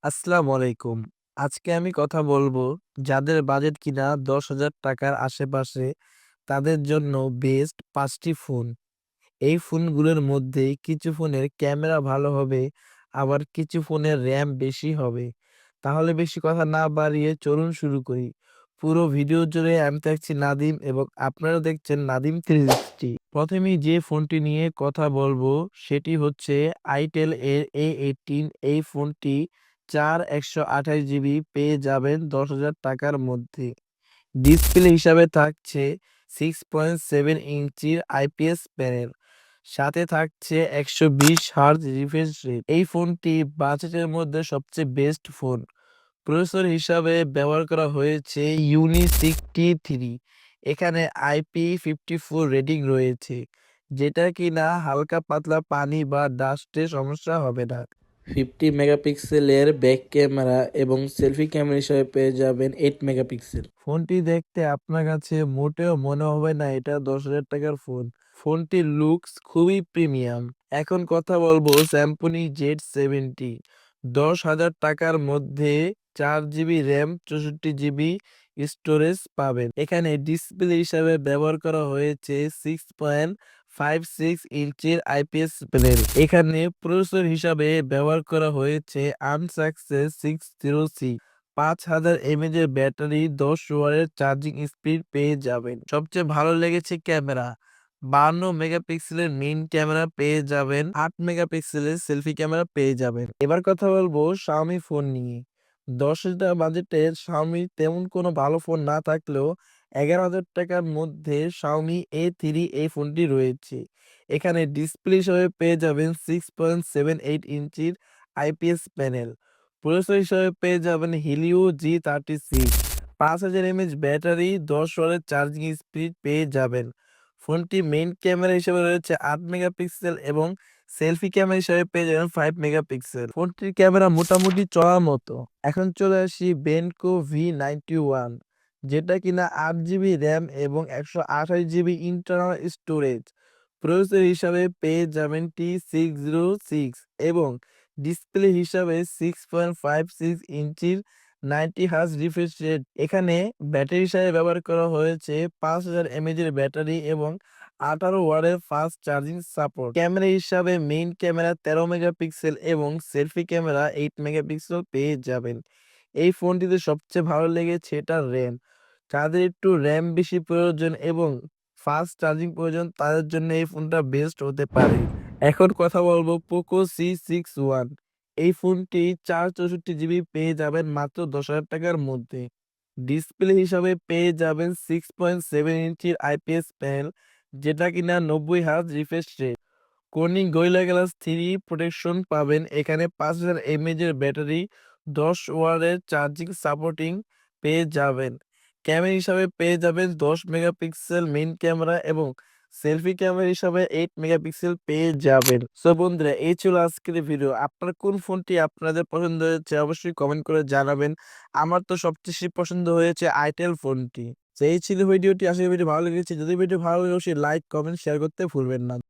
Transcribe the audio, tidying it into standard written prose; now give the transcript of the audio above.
আসসালামু আলাইকুম। আজকে আমি কথা বলবো যাদের বাজেট কিনা ৳১০,০০০ আশেপাশে তাদের জন্য বেস্ট ৫ টি ফোন। এই ফোনগুলোর মধ্যে কিছু ফোনের ক্যামেরা ভালো হবে, আবার কিছু ফোনের RAM বেশি হবে। তাহলে বেশি কথা না বাড়িয়ে চলুন শুরু করি। পুরো ভিডিও জুড়ে আমি থাকছি নাদিম এবং আপনারা দেখছেন নাদিম 360। প্রথমেই যে ফোনটি নিয়ে কথা বলবো সেটি হচ্ছে আইটেল এর A18। এই ফোনটি ১২৮ জিবি পেয়ে যাবেন ৳১০,০০০ মধ্যে। ডিসপ্লে হিসাবে থাকছে 6.7 ইঞ্চির IPS প্যানেল। সাথে থাকছে ১২০ হার্জ রিফ্রেশ রেট। এই ফোনটি বাজেটের মধ্যে সবচেয়ে বেস্ট ফোন। প্রসেসর হিসাবে ব্যবহার করা হয়েছে ইউনি 63। এখানে IP54 রেটিং রয়েছে, যেটা কিনা হালকা পাতলা পানি বা ডাস্টে সমস্যা হবে না। 50 মেগাপিক্সেলের ব্যাক ক্যামেরা এবং সেলফি ক্যামেরা হিসেবে পেয়ে যাবেন 8 মেগাপিক্সেল। ফোনটি দেখতে আপনার কাছে মোটেও মনে হবে না এটা ৳১০,০০০ ফোন। ফোনটির লুকস খুবই প্রিমিয়াম। এখন কথা বলবো স্যামসং Z70। ৳১০,০০০ মধ্যে 4 জিবি RAM, 64 জিবি স্টোরেজ পাবেন। এখানে ডিসপ্লে হিসাবে ব্যবহার করা হয়েছে 6.56 ইঞ্চির IPS প্যানেল। এখানে প্রসেসর হিসাবে ব্যবহার করা হয়েছে আনসাক্সেস 60C। ৫,০০০ এমএএইচ এর ব্যাটারি, ১০ ওয়াটের চার্জিং স্পিড পেয়ে যাবেন। সবচেয়ে ভালো লেগেছে ক্যামেরা। ৫২ মেগাপিক্সেলের মেইন ক্যামেরা পেয়ে যাবেন, ৮ মেগাপিক্সেলের সেলফি ক্যামেরা পেয়ে যাবেন। এবার কথা বলবো Xiaomi ফোন নিয়ে। ৳১০,০০০ বাজেটের Xiaomi তেমন কোনো ভালো ফোন না থাকলেও ৳১১,০০০ মধ্যে Xiaomi A3 এই ফোনটি রয়েছে। এখানে ডিসপ্লে হিসেবে পেয়ে যাবেন 6.78 ইঞ্চির IPS প্যানেল। প্রসেসর হিসেবে পেয়ে যাবেন Helio G36। ৫,০০০ এমএএইচ ব্যাটারি, ১০ ওয়াটের চার্জিং স্পিড পেয়ে যাবেন। ফোনটি মেইন ক্যামেরা হিসেবে রয়েছে ৮ মেগাপিক্সেল এবং সেলফি ক্যামেরা হিসেবে পেয়ে যাবেন ৫ মেগাপিক্সেল। ফোনটির ক্যামেরা মোটামুটি চলার মতো। এখন চলে আসি Benko V91, যেটা কিনা ৮ জিবি RAM এবং ১২৮ জিবি ইন্টারনাল স্টোরেজ। প্রসেসর হিসাবে পেয়ে যাবেন T606 এবং ডিসপ্লে হিসাবে 6.56 ইঞ্চির 90 হার্জ রিফ্রেশ রেট। এখানে ব্যাটারি হিসাবে ব্যবহার করা হয়েছে ৫,০০০ এমএএইচ এর ব্যাটারি এবং ১৮ ওয়াটের ফাস্ট চার্জিং সাপোর্ট। ক্যামেরা হিসাবে মেইন ক্যামেরা ১৩ মেগাপিক্সেল এবং সেলফি ক্যামেরা 8 মেগাপিক্সেল পেয়ে যাবেন। এই ফোনটিতে সবচেয়ে ভালো লেগেছে এটার RAM। যাদের একটু RAM বেশি প্রয়োজন এবং ফাস্ট চার্জিং প্রয়োজন তাদের জন্য এই ফোনটা বেস্ট হতে পারে। এখন কথা বলবো Poco C61। এই ফোনটি ৪৬৪ জিবি পেয়ে যাবেন মাত্র ৳১০,০০০ মধ্যে। ডিসপ্লে হিসাবে পেয়ে যাবেন 6.7 ইঞ্চির IPS প্যানেল, যেটা কিনা ৯০ hertz refresh rate. Corning Gorilla Glass 3 protection পাবেন। এখানে ৫,০০০ এমএএইচ এর ব্যাটারি, ১০ ওয়াটের চার্জিং সাপোর্টিং পেয়ে যাবেন। ক্যামেরা হিসাবে পেয়ে যাবেন ১০ মেগাপিক্সেল মেইন ক্যামেরা এবং সেলফি ক্যামেরা হিসাবে 8 মেগাপিক্সেল পেয়ে যাবেন। সো বন্ধুরা, এই ছিল আজকের ভিডিও। আপনার কোন ফোনটি আপনাদের পছন্দ হয়েছে অবশ্যই কমেন্ট করে জানাবেন। আমার তো সবচেয়ে বেশি পছন্দ হয়েছে আইটেল ফোনটি। তো এই ছিল ভিডিওটি। আশা করি ভিডিও ভালো লেগেছে। যদি ভিডিও ভালো লাগে অবশ্যই লাইক, কমেন্ট, শেয়ার করতে ভুলবেন না।